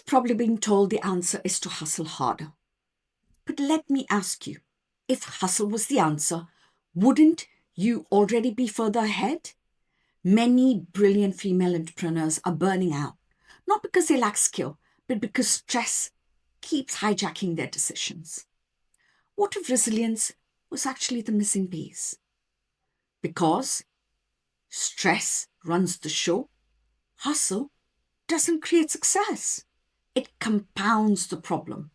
probably been told the answer is to hustle harder. But let me ask you, if hustle was the answer, wouldn't you already be further ahead? Many brilliant female entrepreneurs are burning out, not because they lack skill, but because stress keeps hijacking their decisions. What if resilience was actually the missing piece? Because stress runs the show, hustle doesn't create success. It compounds the problem.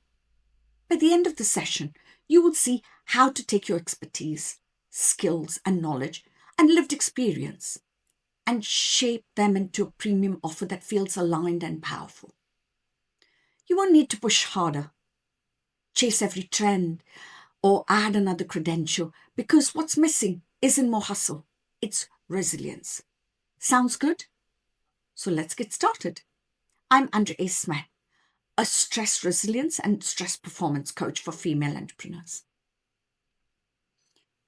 By the end of the session, you will see how to take your expertise, skills, and knowledge and lived experience and shape them into a premium offer that feels aligned and powerful. You won't need to push harder, chase every trend, or add another credential because what's missing isn't more hustle, it's resilience. Sounds good? So let's get started. I'm Andrea Smith, a stress resilience and stress performance coach for female entrepreneurs.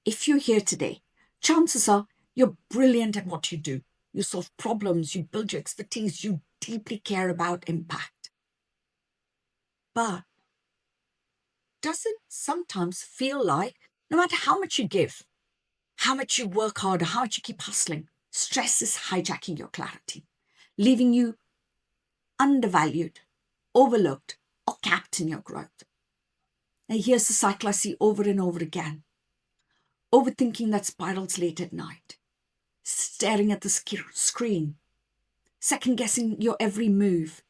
If you're here today, chances are you're brilliant at what you do. You solve problems, you build your expertise, you deeply care about impact. But does it sometimes feel like no matter how much you give, how much you work harder, how much you keep hustling, stress is hijacking your clarity, leaving you undervalued, overlooked, or capped in your growth? Now, here's the cycle I see over and over again. Overthinking that spirals late at night, staring at the screen, second-guessing your every move,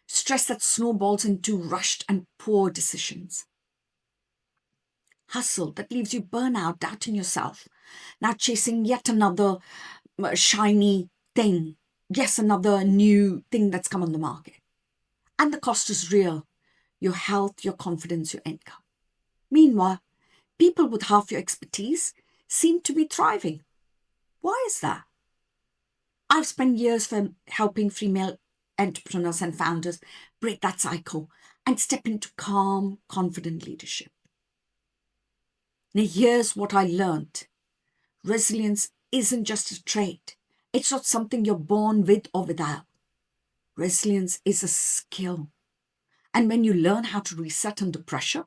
stress that snowballs into rushed and poor decisions. Hustle that leaves you burnout, doubting yourself, now chasing yet another shiny thing, yes, another new thing that's come on the market. And the cost is real: your health, your confidence, your income. Meanwhile, people with half your expertise seem to be thriving. Why is that? I've spent years helping female entrepreneurs and founders break that cycle and step into calm, confident leadership. Now, here's what I learned. Resilience isn't just a trait. It's not something you're born with or without. Resilience is a skill. And when you learn how to reset under pressure,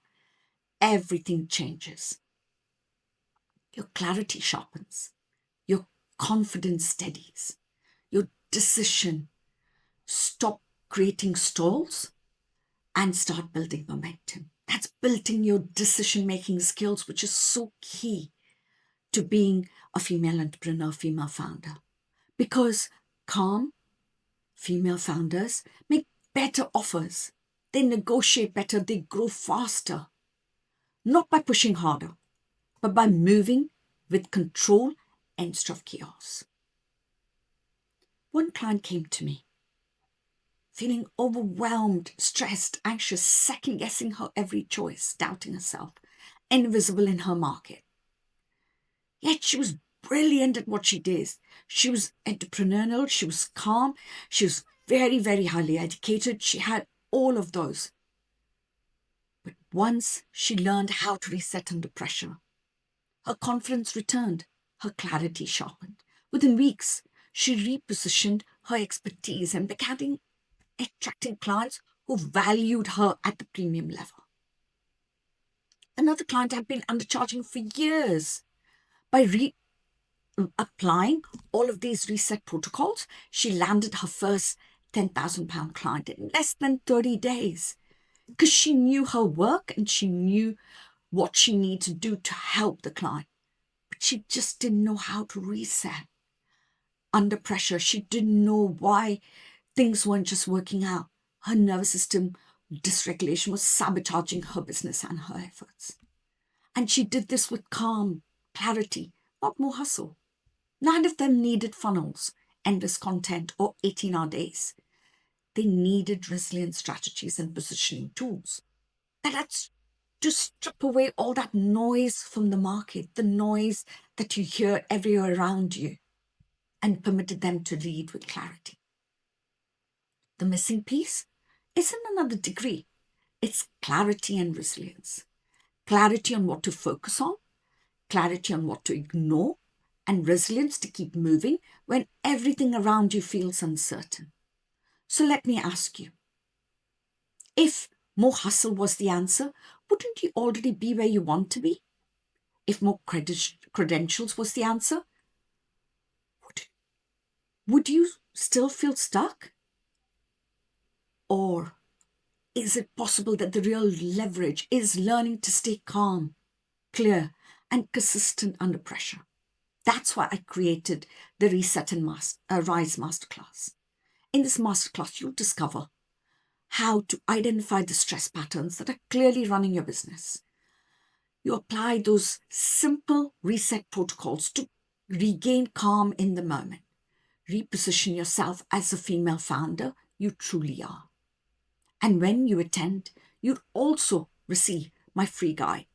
everything changes. Your clarity sharpens. Your confidence steadies. Your decision stop creating stalls and start building momentum. That's building your decision-making skills, which is so key to being a female entrepreneur, female founder. Because calm female founders make better offers. They negotiate better, they grow faster. Not by pushing harder, but by moving with control instead of chaos. One client came to me, feeling overwhelmed, stressed, anxious, second-guessing her every choice, doubting herself, invisible in her market. Yet she was brilliant at what she did. She was entrepreneurial, she was calm, she was very, very highly educated. She had all of those. But once she learned how to reset under pressure, her confidence returned, her clarity sharpened. Within weeks, she repositioned her expertise and began attracting clients who valued her at the premium level. Another client had been undercharging for years. By applying all of these reset protocols, she landed her first £10,000 client in less than 30 days because she knew her work and she knew what she needed to do to help the client. But she just didn't know how to reset under pressure. She didn't know why things weren't just working out. Her nervous system dysregulation was sabotaging her business and her efforts. And she did this with calm, clarity, not more hustle. None of them needed funnels, endless content, or 18-hour days. They needed resilient strategies and positioning tools. And that's to strip away all that noise from the market, the noise that you hear everywhere around you, and permitted them to lead with clarity. The missing piece isn't another degree. It's clarity and resilience. Clarity on what to focus on, clarity on what to ignore, and resilience to keep moving when everything around you feels uncertain. So let me ask you, If more hustle was the answer, wouldn't you already be where you want to be? If more credentials was the answer, would you still feel stuck? Or is it possible that the real leverage is learning to stay calm, clear, and consistent under pressure? That's why I created the Reset and Rise Masterclass. In this masterclass, you'll discover how to identify the stress patterns that are clearly running your business. You apply those simple reset protocols to regain calm in the moment. Reposition yourself as a female founder you truly are. And when you attend, you'd also receive my free guide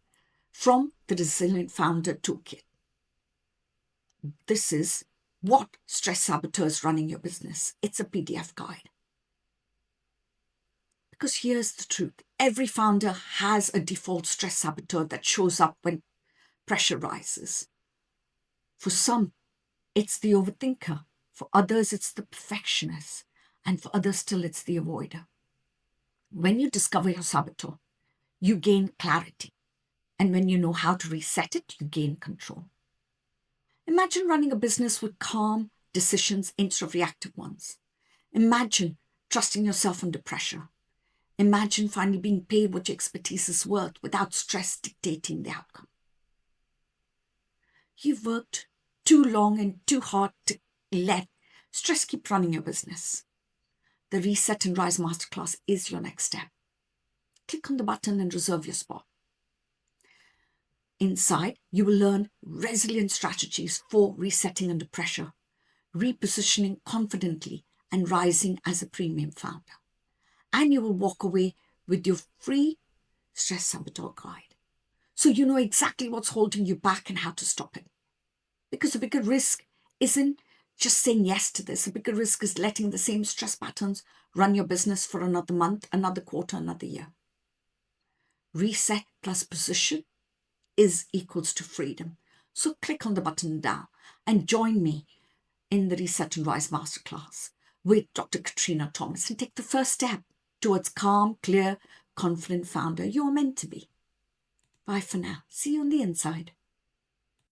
from the Resilient Founder Toolkit. This is What Stress Saboteurs Running Your Business. It's a PDF guide. Because here's the truth. Every founder has a default stress saboteur that shows up when pressure rises. For some, it's the overthinker. For others, it's the perfectionist. And for others still, it's the avoider. When you discover your saboteur, you gain clarity. And when you know how to reset it, you gain control. Imagine running a business with calm decisions instead of reactive ones. Imagine trusting yourself under pressure. Imagine finally being paid what your expertise is worth without stress dictating the outcome. You've worked too long and too hard to let stress keep running your business. The Reset and Rise Masterclass is your next step. Click on the button and reserve your spot. Inside, you will learn resilient strategies for resetting under pressure, repositioning confidently, and rising as a premium founder. And you will walk away with your free stress saboteur guide. So you know exactly what's holding you back and how to stop it. Because the bigger risk isn't just saying yes to this. The bigger risk is letting the same stress patterns run your business for another month, another quarter, another year. Reset plus position is equals to freedom. So click on the button now and join me in the Reset and Rise Masterclass with Dr. Katrina Thomas and take the first step towards calm, clear, confident founder you're meant to be. Bye for now. See you on the inside.